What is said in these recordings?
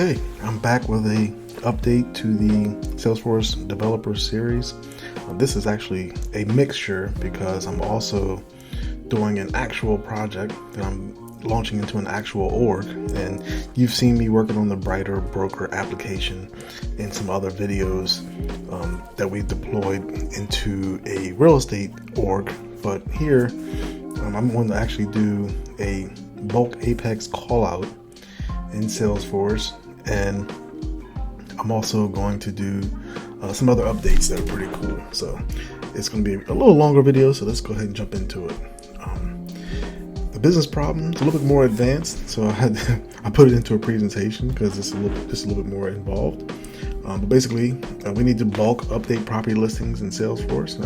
Okay, I'm back with a update to the Salesforce Developer Series. This is actually a mixture because I'm also doing an actual project that I'm launching into an actual org, and you've seen me working on the Brighter Broker application and some other videos that we deployed into a real estate org. But here I'm going to actually do a bulk Apex call out in Salesforce, and I'm also going to do some other updates that are pretty cool. So it's going to be a little longer video, so let's go ahead and jump into it. The business problem is a little bit more advanced, so I put it into a presentation because it's just a little bit more involved. But basically, we need to bulk update property listings in Salesforce,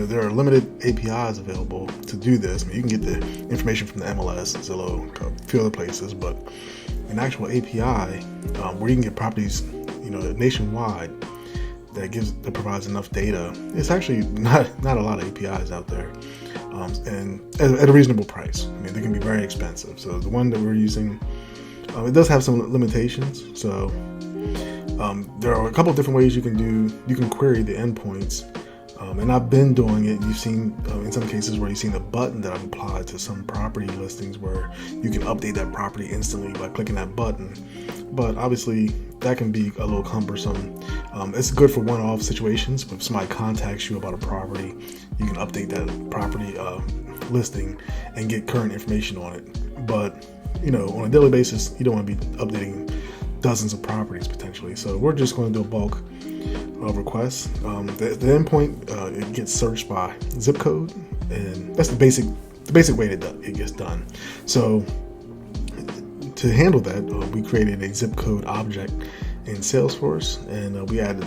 there are limited APIs available to do this. I mean, you can get the information from the MLS, Zillow, a few other places, but an actual API where you can get properties, nationwide that provides enough data. It's actually not a lot of APIs out there, and at a reasonable price. I mean, they can be very expensive. So the one that we're using, it does have some limitations. So there are a couple of different ways you can query the endpoints. And I've been doing it. You've seen in some cases where you've seen the button that I've applied to some property listings where you can update that property instantly by clicking that button. But obviously that can be a little cumbersome. It's good for one-off situations. If somebody contacts you about a property, you can update that property listing and get current information on it. But on a daily basis, you don't want to be updating dozens of properties potentially. So we're just going to do a bulk requests. The endpoint it gets searched by zip code, and that's the basic way that it gets done. So to handle that, we created a zip code object in Salesforce, and we added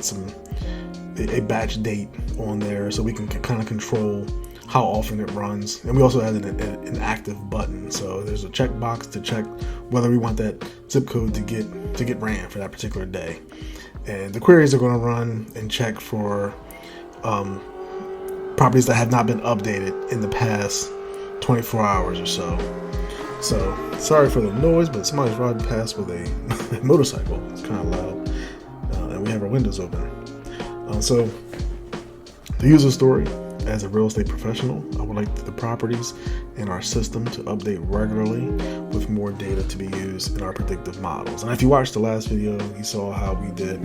a batch date on there so we can kind of control how often it runs. And we also added an active button, so there's a checkbox to check whether we want that zip code to get ran for that particular day. And the queries are going to run and check for properties that have not been updated in the past 24 hours or so. So sorry for the noise, but somebody's riding past with a motorcycle. It's kind of loud, and we have our windows open. So the user story: as a real estate professional, I would like the properties in our system to update regularly with more data to be used in our predictive models. And if you watched the last video, you saw how we did.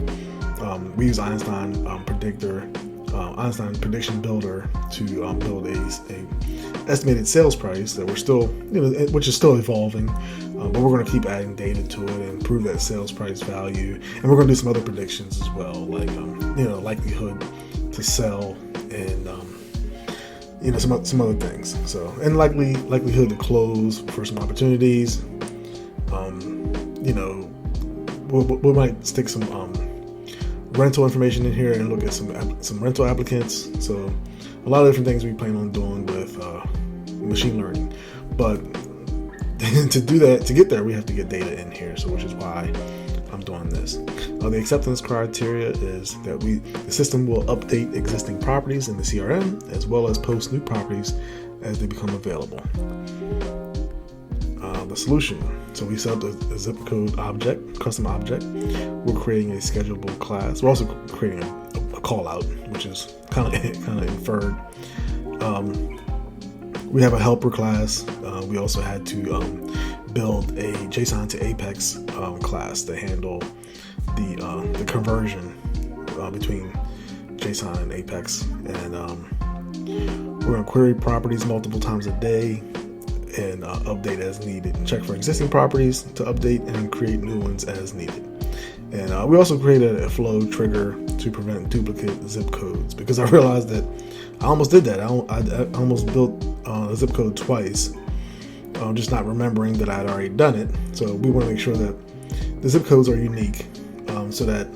We use Einstein Prediction Builder to build a estimated sales price that we're still, which is still evolving, but we're going to keep adding data to it and improve that sales price value. And we're going to do some other predictions as well, like likelihood to sell and some other things. So, and likelihood to close for some opportunities. We might stick some rental information in here and look at some rental applicants. So a lot of different things we plan on doing with machine learning. But to do that, to get there, we have to get data in here. So which is why I'm doing this. The acceptance criteria is that the system will update existing properties in the CRM as well as post new properties as they become available. The solution: so we set up a zip code object, custom object. We're creating a schedulable class. We're also creating a call out, which is kind of inferred. We have a helper class. We also had to build a JSON to Apex class to handle the conversion between JSON and Apex. And we're going to query properties multiple times a day and update as needed. Check for existing properties to update and create new ones as needed. And we also created a flow trigger to prevent duplicate zip codes, because I realized that I almost did that. I almost built a zip code twice, just not remembering that I had already done it. So we want to make sure that the zip codes are unique, so that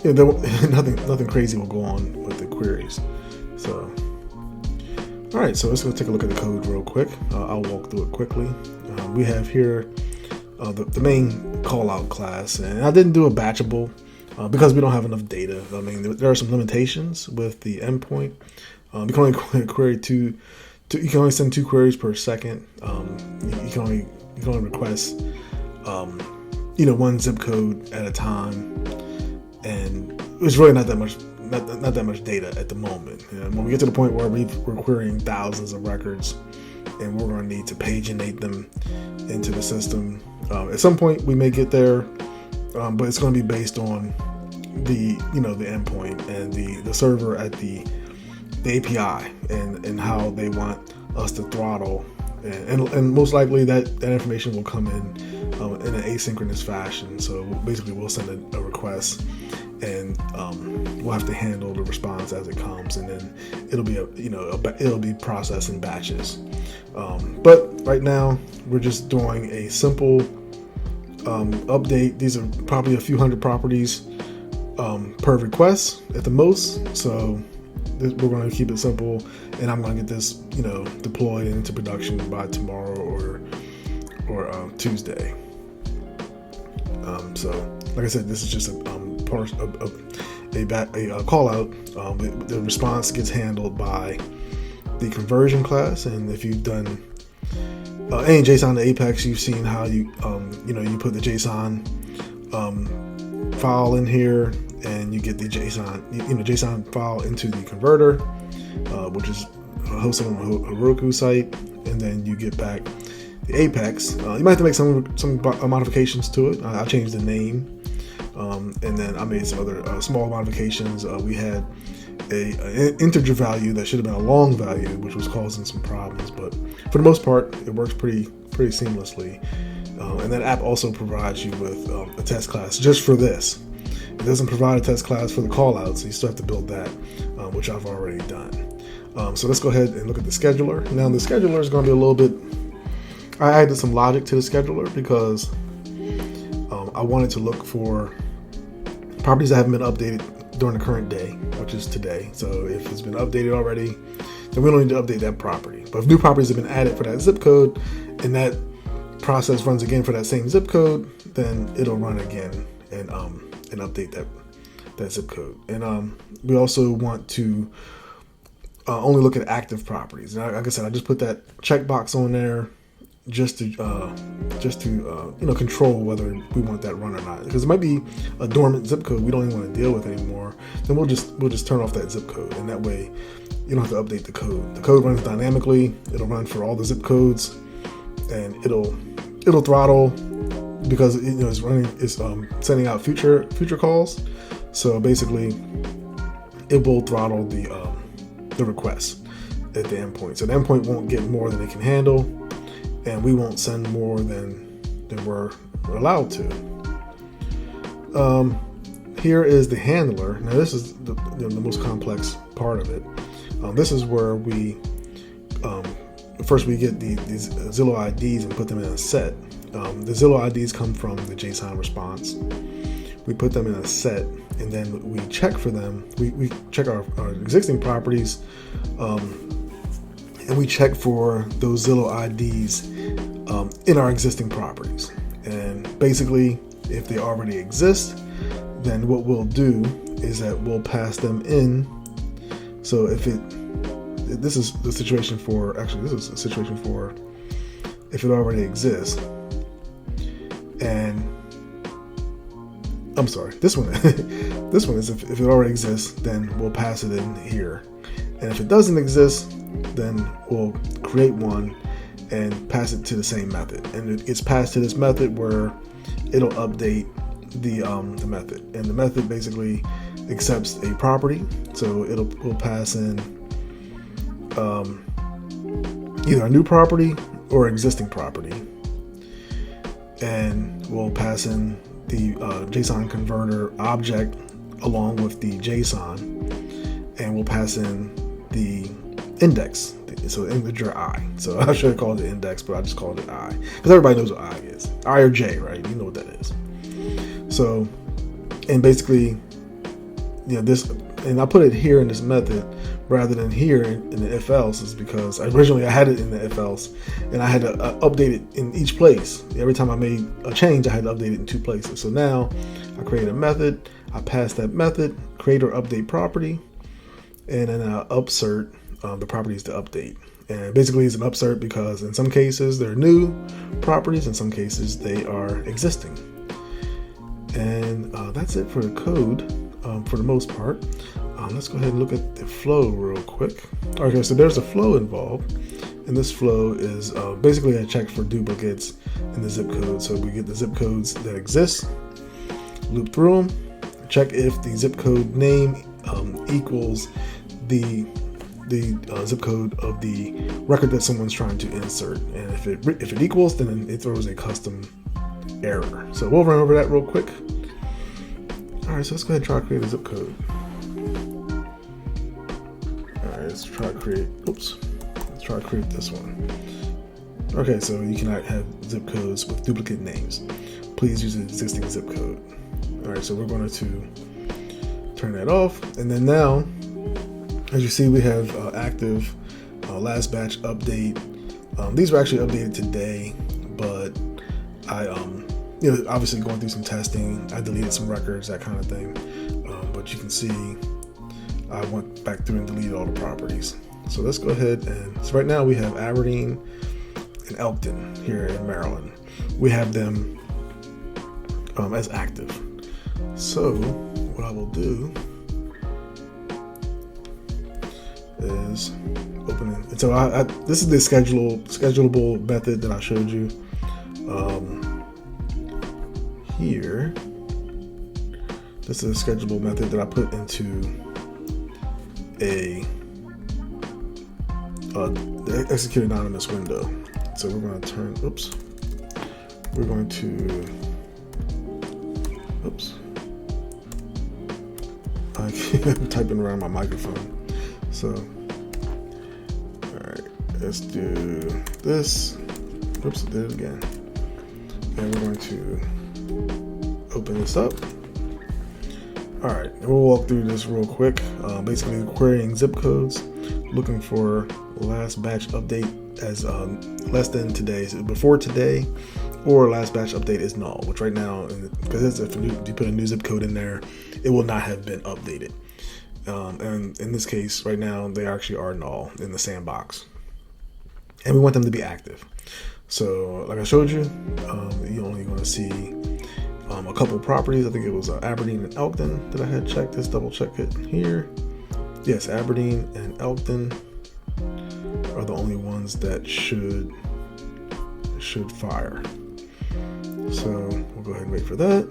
nothing crazy will go on with the queries. So, all right, so let's go take a look at the code real quick. I'll walk through it quickly. We have here the main call out class, and I didn't do a batchable because we don't have enough data. I mean, there are some limitations with the endpoint. You can only query you can only send 2 queries per second. You can only request one zip code at a time, and it's really not that much. Not that much data at the moment. When we get to the point where we're querying thousands of records, and we're going to need to paginate them into the system, at some point we may get there, but it's going to be based on the the endpoint and the server at the API and how they want us to throttle, and most likely that information will come in an asynchronous fashion. So basically, we'll send a request, and we'll have to handle the response as it comes, and then it'll be it'll be processed in batches. But right now, we're just doing a simple update. These are probably a few hundred properties per request at the most. So we're going to keep it simple, and I'm going to get this deployed into production by tomorrow or Tuesday. So like I said, this is just a call out. The response gets handled by the conversion class, and if you've done any JSON to Apex, you've seen how you put the JSON file in here, and you get the JSON file into the converter, which is hosted on a Heroku site, and then you get back the Apex. You might have to make some modifications to it. I changed the name. And then I made some other small modifications. We had an integer value that should have been a long value, which was causing some problems. But for the most part, it works pretty seamlessly. And that app also provides you with a test class just for this. It doesn't provide a test class for the callouts, so you still have to build that, which I've already done. So let's go ahead and look at the scheduler. Now the scheduler is going to be a little bit. I added some logic to the scheduler because I wanted to look for properties that haven't been updated during the current day, which is today. So if it's been updated already, then we don't need to update that property. But if new properties have been added for that zip code, and that process runs again for that same zip code, then it'll run again and update that zip code. And we also want to only look at active properties. And like I said, I just put that checkbox on there just to control whether we want that run or not, because it might be a dormant zip code we don't even want to deal with anymore. Then we'll just turn off that zip code, and that way you don't have to update the code. The code runs dynamically. It'll run for all the zip codes, and it'll throttle because it's sending out future calls. So basically, it will throttle the request at the endpoint. So the endpoint won't get more than it can handle, and we won't send more than we're allowed to. Here is the handler. Now this is the most complex part of it. This is where we first we get these Zillow IDs and put them in a set. The Zillow IDs come from the JSON response. We put them in a set, and then we check for them. We check our existing properties, and we check for those Zillow IDs in our existing properties. And basically, if they already exist, then what we'll do is that we'll pass them in. So this is a situation for if it already exists. And I'm sorry, this one is if it already exists, then we'll pass it in here. And if it doesn't exist, then we'll create one and pass it to the same method. And it gets passed to this method where it'll update the method. And the method basically accepts a property. So it'll pass in either a new property or existing property. And we'll pass in the JSON converter object along with the JSON, and we'll pass in the index, so integer I. So I should have called it index, but I just called it I because everybody knows what I is. I or J, right? You know what that is. So, and basically, this, and I put it here in this method rather than here in the if else is because originally I had it in the if else, and I had to update it in each place. Every time I made a change, I had to update it in two places. So now I create a method, I pass that method, create or update property, and then I upsert the properties to update. And basically it's an upsert because in some cases they're new properties, in some cases they are existing. And that's it for the code for the most part. Let's go ahead and look at the flow real quick. Okay, so there's a flow involved, and this flow is basically a check for duplicates in the zip code. So we get the zip codes that exist, loop through them, check if the zip code name equals the zip code of the record that someone's trying to insert, and if it equals, then it throws a custom error. So we'll run over that real quick. All right, so let's go ahead and try to create a zip code. All right, let's try to create this one. Okay, so you cannot have zip codes with duplicate names. Please use an existing zip code. All right, so we're going to turn that off, and then now, as you see, we have active last batch update. These were actually updated today, but I obviously going through some testing, I deleted some records, that kind of thing. But you can see I went back through and deleted all the properties. So let's go ahead and, so right now we have Aberdeen and Elkton here in Maryland. We have them as active. So what I will do is open it. And so this is the schedulable method that I showed you here. This is a schedulable method that I put into the execute anonymous window. So we're going to I'm typing around my microphone. So, all right, let's do this. Oops, I did it again. And we're going to open this up. All right, and we'll walk through this real quick. Basically, querying zip codes, looking for last batch update as less than today, so before today, or last batch update is null, which right now, because if you put a new zip code in there, it will not have been updated. And in this case, right now, they actually are null in the sandbox. And we want them to be active. So like I showed you, you're only going to see a couple properties. I think it was Aberdeen and Elkton that I had checked. Let's double check it here. Yes, Aberdeen and Elkton are the only ones that should fire. So we'll go ahead and wait for that.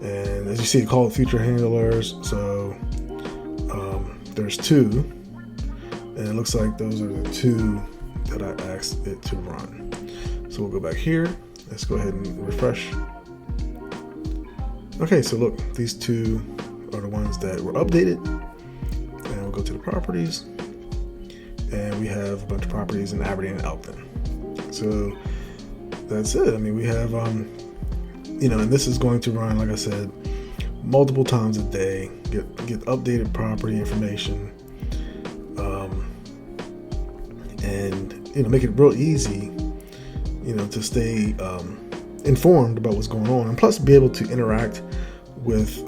And as you see, called future handlers. So there's two, and it looks like those are the two that I asked it to run. So we'll go back here. Let's go ahead and refresh. Okay, so look, these two are the ones that were updated. And we'll go to the properties, and we have a bunch of properties in Aberdeen and Elkton. So that's it. I mean, we have and this is going to run, like I said, multiple times a day, get updated property information, and make it real easy, to stay informed about what's going on, and plus be able to interact with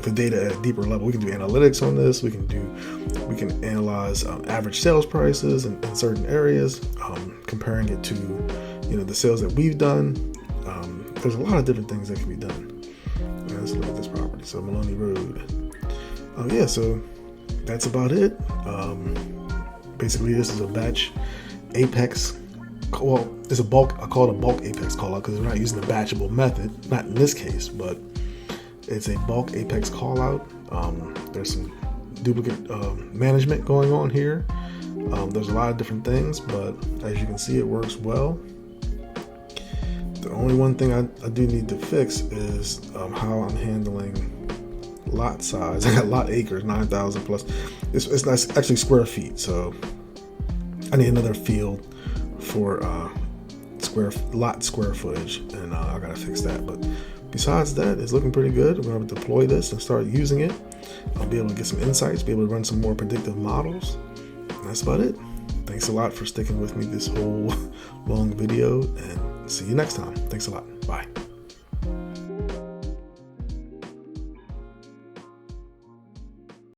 the data at a deeper level. We can do analytics on this. We can analyze average sales prices in certain areas, comparing it to the sales that we've done. There's a lot of different things that can be done. Let's look at this property. So Maloney Road. Yeah, so that's about it. Basically, this is a batch Apex. Well, it's a bulk. I call it a bulk Apex callout because we're not using the batchable method. Not in this case, but it's a bulk Apex callout. There's some duplicate management going on here. There's a lot of different things, but as you can see, it works well. The only one thing I do need to fix is how I'm handling lot size. I got lot acres, 9,000 plus. It's not actually square feet, so I need another field for lot square footage, and I gotta fix that. But besides that, it's looking pretty good. We're gonna deploy this and start using it. I'll be able to get some insights, be able to run some more predictive models. And that's about it. Thanks a lot for sticking with me this whole long video, and see you next time. Thanks a lot. Bye.